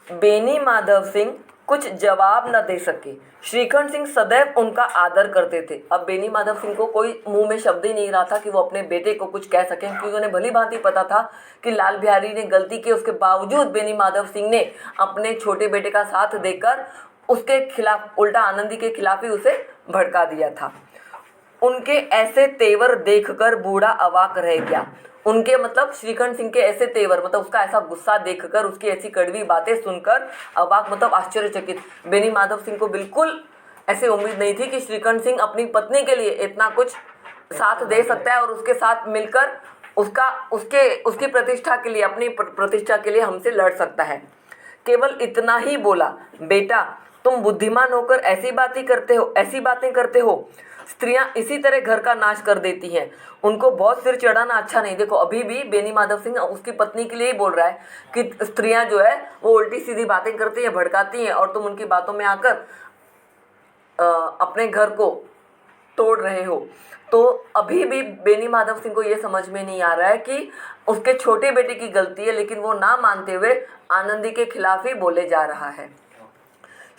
बेनी माधव सिंह कुछ जवाब न दे सके। श्रीखंड सिंह सदैव उनका आदर करते थे। अब बेनी माधव सिंह को कोई मुंह में शब्द ही नहीं रहा था कि वो अपने बेटे को कुछ कह सकें, क्योंकि उन्हें भली भांति पता था कि लाल बिहारी ने गलती की। उसके बावजूद बेनी माधव सिंह ने अपने छोटे बेटे का साथ देकर उसके खिलाफ, उल्टा आनंदी के खिलाफ ही उसे भड़का दिया था। उनके ऐसे तेवर देखकर बूढ़ा अवाक रह गया। उनके मतलब श्रीखंड सिंह के ऐसे तेवर, मतलब उसका ऐसा गुस्सा देखकर, उसकी ऐसी कड़वी बातें सुनकर अवाक मतलब आश्चर्यचकित। बेनी माधव सिंह को बिल्कुल ऐसे उम्मीद नहीं थी कि श्रीखंड सिंह अपनी पत्नी के लिए इतना कुछ साथ दे सकता है और उसके साथ मिलकर उसकी प्रतिष्ठा के लिए, अपनी प्रतिष्ठा के लिए हमसे लड़ सकता है। केवल इतना ही बोला, बेटा तुम बुद्धिमान होकर ऐसी बातें करते हो। स्त्रियां इसी तरह घर का नाश कर देती हैं। उनको बहुत सिर चढ़ाना अच्छा नहीं। देखो अभी भी बेनी माधव सिंह उसकी पत्नी के लिए ही बोल रहा है कि स्त्रियां जो है वो उल्टी सीधी बातें करती हैं, भड़काती हैं, और तुम उनकी बातों में आकर अपने घर को तोड़ रहे हो। तो अभी भी बेनी माधव सिंह को ये समझ में नहीं आ रहा है कि उसके छोटे बेटे की गलती है, लेकिन वो ना मानते हुए आनंदी के खिलाफ ही बोले जा रहा है।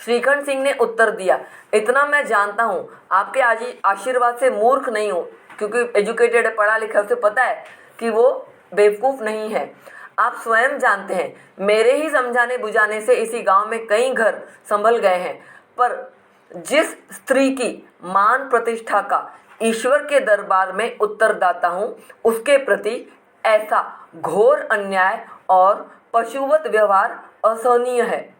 श्रीखंड सिंह ने उत्तर दिया, इतना मैं जानता हूँ, आपके आशीर्वाद से मूर्ख नहीं हूँ, क्योंकि एजुकेटेड है, पढ़ा लिखा, उसे पता है कि वो बेवकूफ़ नहीं है। आप स्वयं जानते हैं, मेरे ही समझाने बुझाने से इसी गांव में कई घर संभल गए हैं, पर जिस स्त्री की मान प्रतिष्ठा का ईश्वर के दरबार में उत्तरदाता हूँ, उसके प्रति ऐसा घोर अन्याय और पशुवत व्यवहार असहनीय है।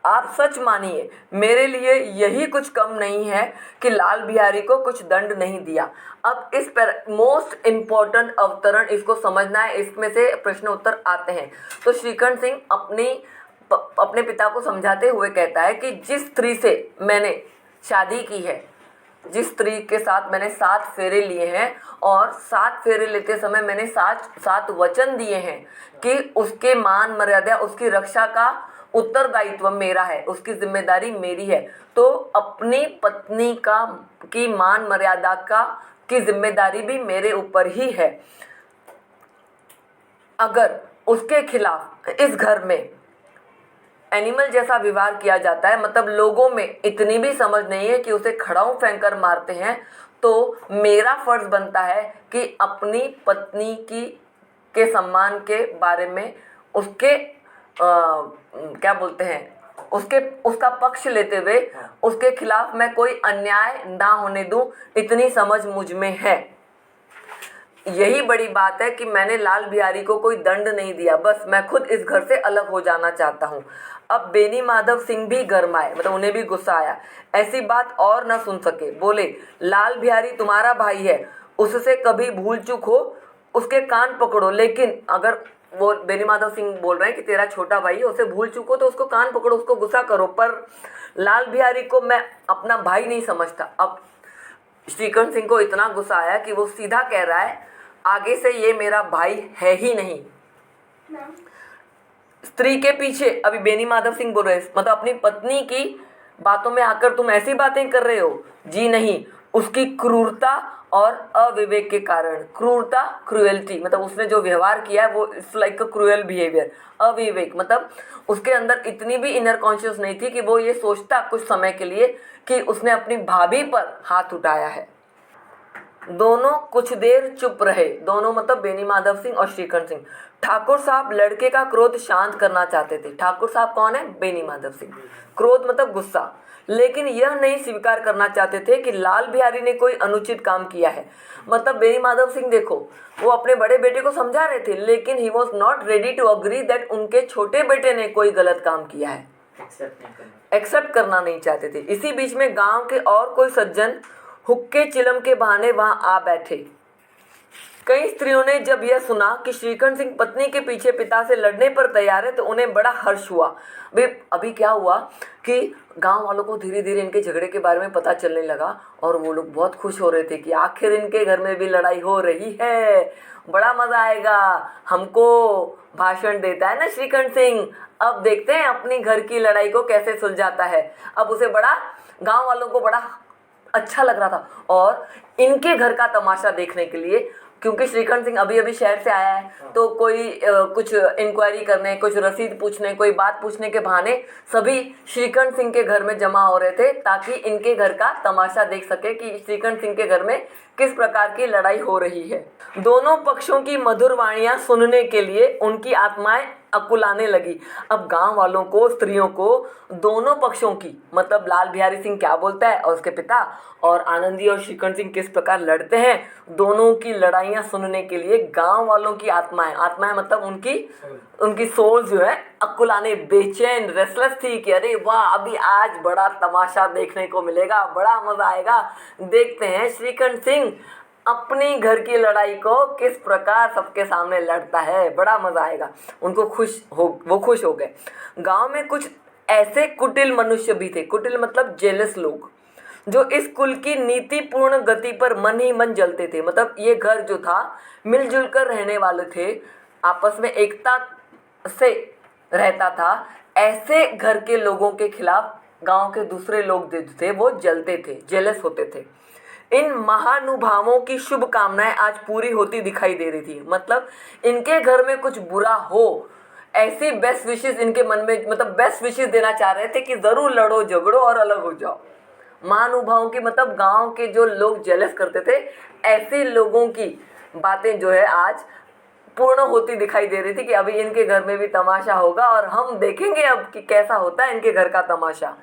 आप सच मानिए, मेरे लिए यही कुछ कम नहीं है कि लाल बिहारी को कुछ दंड नहीं दिया। अब इस पर मोस्ट इम्पॉर्टेंट अवतरण इसको समझना है, इसमें से प्रश्न उत्तर आते हैं। तो श्रीखंड सिंह अपने पिता को समझाते हुए कहता है कि जिस स्त्री से मैंने शादी की है, जिस स्त्री के साथ मैंने 7 फेरे लिए हैं, और 7 फेरे लेते समय मैंने 7 वचन दिए हैं कि उसके मान मर्यादा, उसकी रक्षा का उत्तरदायित्व मेरा है, उसकी जिम्मेदारी मेरी है। तो अपनी पत्नी की मान मर्यादा की जिम्मेदारी भी मेरे ऊपर ही है। अगर उसके खिलाफ इस घर में एनिमल जैसा व्यवहार किया जाता है, मतलब लोगों में इतनी भी समझ नहीं है कि उसे खड़ाऊ फेंक कर मारते हैं, तो मेरा फर्ज बनता है कि अपनी पत्नी के सम्मान के बारे में उसके क्या बोलते हैं, उसका पक्ष लेते हुए उसके खिलाफ मैं कोई अन्याय ना होने दूं, इतनी समझ मुझ में है। यही बड़ी बात है कि मैंने लाल बिहारी को कोई दंड नहीं दिया, बस मैं खुद इस घर से अलग हो जाना चाहता हूँ। अब बेनी माधव सिंह भी गरमाए, मतलब उन्हें भी गुस्सा आया। ऐसी बात और न सुन सके, बोले, लाल बिहारी तुम्हारा भाई है, उससे कभी भूल चूक हो उसके कान पकड़ो। लेकिन अगर वो बेनी माधव सिंह बोल रहे हैं कि तेरा छोटा भाई है, उसे भूल चूको तो उसको कान पकड़ो, उसको गुस्सा करो, पर लाल बिहारी को मैं अपना भाई नहीं समझता। अब श्रीखंड सिंह को इतना गुस्सा आया कि वो सीधा कह रहा है, आगे से ये मेरा भाई है ही नहीं। स्त्री के पीछे, अभी बेनी माधव सिंह बोल रहे हैं, मतलब अपनी पत्नी की बातों में आकर तुम ऐसी बातें कर रहे हो। जी नहीं, उसकी क्रूरता और अविवेक के कारण। क्रूरता, क्रूएल्टी, मतलब उसने जो व्यवहार किया है वो it's like a cruel behaviour. अविवेक मतलब उसके अंदर इतनी भी इनर कॉन्शियस नहीं थी कि वो ये सोचता कुछ समय के लिए कि उसने अपनी भाभी पर हाथ उठाया है। दोनों कुछ देर चुप रहे। दोनों मतलब बेनी माधव सिंह और श्रीखंड सिंह। ठाकुर साहब लड़के का क्रोध शांत करना चाहते थे। ठाकुर साहब कौन है? बेनी माधव सिंह। क्रोध मतलब गुस्सा। लेकिन यह नहीं स्वीकार करना चाहते थे कि लाल बिहारी ने कोई अनुचित काम किया है। मतलब बेनी माधव सिंह देखो, वो अपने बड़े बेटे को समझा रहे थे, लेकिन he was not ready to agree that उनके छोटे बेटे ने कोई गलत काम किया है। एक्सेप्ट करना नहीं चाहते थे। इसी बीच में गांव के और कोई सज्जन हुक्के चिलम के बहाने वहां आ बैठे। कई स्त्रियों ने जब यह सुना कि श्रीखंड सिंह पत्नी के पीछे पिता से लड़ने पर तैयार है, तो उन्हें बड़ा हर्ष हुआ। अभी क्या हुआ कि गांव वालों को धीरे धीरे इनके झगड़े के बारे में पता चलने लगा, और वो लोग बहुत खुश हो रहे थे कि आखिर इनके घर में भी लड़ाई हो रही है, बड़ा मजा आएगा। हमको भाषण देता है ना श्रीखंड सिंह, अब देखते हैं अपनी घर की लड़ाई को कैसे सुलझाता है। अब उसे बड़ा, गाँव वालों को बड़ा अच्छा लग रहा था, और इनके घर का तमाशा देखने के लिए क्योंकि श्रीकंठ सिंह अभी अभी शहर से आया है, तो कोई कुछ इंक्वायरी करने, कुछ रसीद पूछने, कोई बात पूछने के बहाने सभी श्रीकंठ सिंह के घर में जमा हो रहे थे, ताकि इनके घर का तमाशा देख सके कि श्रीकंठ सिंह के घर में किस प्रकार की लड़ाई हो रही है। दोनों पक्षों की मधुर वाणियां सुनने के लिए उनकी आत्माएं अकुलाने लगी। अब गांव वालों को, स्त्रियों को, दोनों पक्षों की, मतलब लाल बिहारी सिंह क्या बोलता है और उसके पिता, और आनंदी और श्रीकंठ सिंह किस प्रकार लड़ते हैं, दोनों की लड़ाइयाँ सुनने के लिए गांव वालों की आत्माएं मतलब उनकी सोल जो है अकुलाने, बेचैन, रेस्टलेस थी कि अरे वाह, अभी आज बड़ा तमाशा देखने को मिलेगा, बड़ा मजा आएगा। देखते हैं श्रीकंठ सिंह अपनी घर की लड़ाई को किस प्रकार सबके सामने लड़ता है, बड़ा मजा आएगा। वो खुश हो गए। गांव में कुछ ऐसे कुटिल मनुष्य भी थे, कुटिल मतलब जेलस लोग, जो इस कुल की नीतिपूर्ण गति पर मन ही मन जलते थे। मतलब ये घर जो था मिलजुल कर रहने वाले थे, आपस में एकता से रहता था। ऐसे घर के लोगों के खिलाफ गांव के दूसरे लोग जो थे वो जलते थे, जेलस होते थे। इन महानुभावों की शुभकामनाएं आज पूरी होती दिखाई दे रही थी। मतलब इनके घर में कुछ बुरा हो, ऐसी बेस्ट विशेस इनके मन में, मतलब बेस्ट विशेस देना चाह रहे थे कि जरूर लड़ो झगड़ो और अलग हो जाओ। महानुभावों की मतलब गांव के जो लोग जेलस करते थे, ऐसे लोगों की बातें जो है आज पूर्ण होती दिखाई दे रही थी कि अभी इनके घर में भी तमाशा होगा और हम देखेंगे अब कि कैसा होता है इनके घर का तमाशा।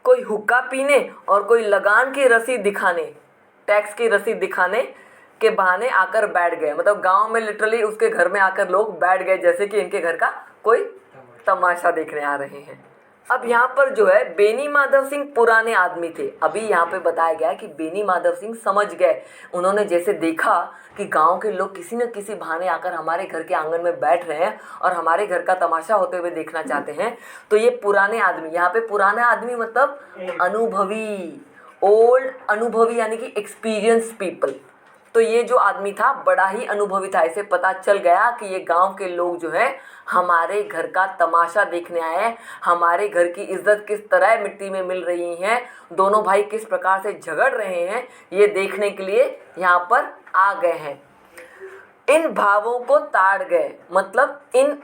कोई हुक्का पीने और कोई लगान की रसीद दिखाने, टैक्स की रसीद दिखाने के बहाने आकर बैठ गए। मतलब गांव में लिटरली उसके घर में आकर लोग बैठ गए, जैसे कि इनके घर का कोई तमाशा देखने आ रहे हैं। अब यहाँ पर जो है बेनी माधव सिंह पुराने आदमी थे। अभी यहाँ पे बताया गया है कि बेनी माधव सिंह समझ गए। उन्होंने जैसे देखा कि गांव के लोग किसी न किसी बहाने आकर हमारे घर के आंगन में बैठ रहे हैं और हमारे घर का तमाशा होते हुए देखना चाहते हैं, तो ये पुराने आदमी, यहाँ पे पुराना आदमी मतलब अनुभवी, ओल्ड, अनुभवी यानी कि एक्सपीरियंस पीपल। तो ये जो आदमी था बड़ा ही अनुभवी था। इसे पता चल गया कि ये गांव के लोग जो है हमारे घर का तमाशा देखने आए हैं, हमारे घर की इज्जत किस तरह मिट्टी में मिल रही है, दोनों भाई किस प्रकार से झगड़ रहे हैं, ये देखने के लिए यहाँ पर आ गए हैं। इन भावों को ताड़ गए, मतलब इन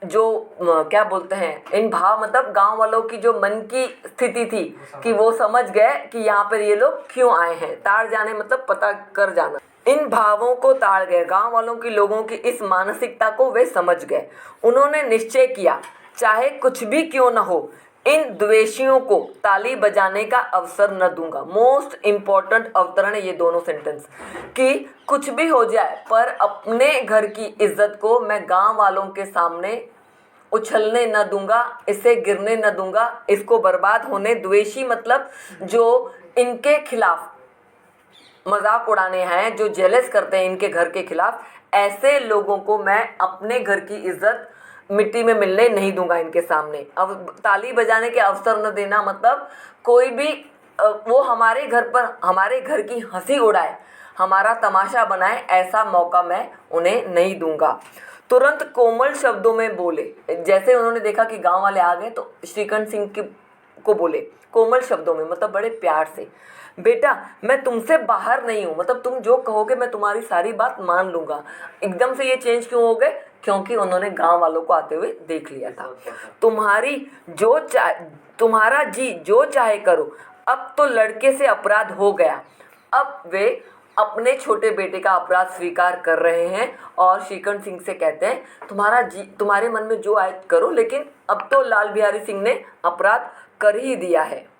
जो क्या बोलते हैं, इन भाव मतलब गांव वालों की जो मन की स्थिति थी कि वो समझ गए कि यहाँ पर ये लोग क्यों आए हैं। ताड़ जाने मतलब पता कर जाना। इन भावों को ताड़ गए, गांव वालों की, लोगों की इस मानसिकता को वे समझ गए। उन्होंने निश्चय किया, चाहे कुछ भी क्यों न हो, इन द्वेषियों को ताली बजाने का अवसर न दूंगा। मोस्ट इम्पॉर्टेंट अवतरण है ये दोनों सेंटेंस, कि कुछ भी हो जाए पर अपने घर की इज्जत को मैं गांव वालों के सामने उछलने न दूंगा, इसे गिरने न दूंगा, इसको बर्बाद होने। द्वेषी मतलब जो इनके खिलाफ मजाक उड़ाने हैं, जो जेलस करते हैं इनके घर के खिलाफ, ऐसे लोगों को मैं अपने घर की इज्जत मिट्टी में मिलने नहीं दूंगा इनके सामने। अब ताली बजाने के अवसर न देना मतलब कोई भी वो हमारे घर पर, हमारे घर की हंसी उड़ाए, हमारा तमाशा बनाए, ऐसा मौका मैं उन्हें नहीं दूंगा। तुरंत कोमल शब्दों में बोले। जैसे उन्होंने देखा कि गांव वाले आ गए तो श्रीकंठ सिंह को बोले कोमल शब्दों में, मतलब बड़े प्यार से, बेटा मैं तुमसे बाहर नहीं हूँ, मतलब तुम जो कहोगे मैं तुम्हारी सारी बात मान लूँगा। एकदम से ये चेंज क्यों हो गए? क्योंकि उन्होंने गांव वालों को आते हुए देख लिया था। तुम्हारा जी जो चाहे करो। अब तो लड़के से अपराध हो गया। अब वे अपने छोटे बेटे का अपराध स्वीकार कर रहे हैं और श्रीकंठ सिंह से कहते हैं तुम्हारे मन में जो आए करो, लेकिन अब तो लाल बिहारी सिंह ने अपराध कर ही दिया है।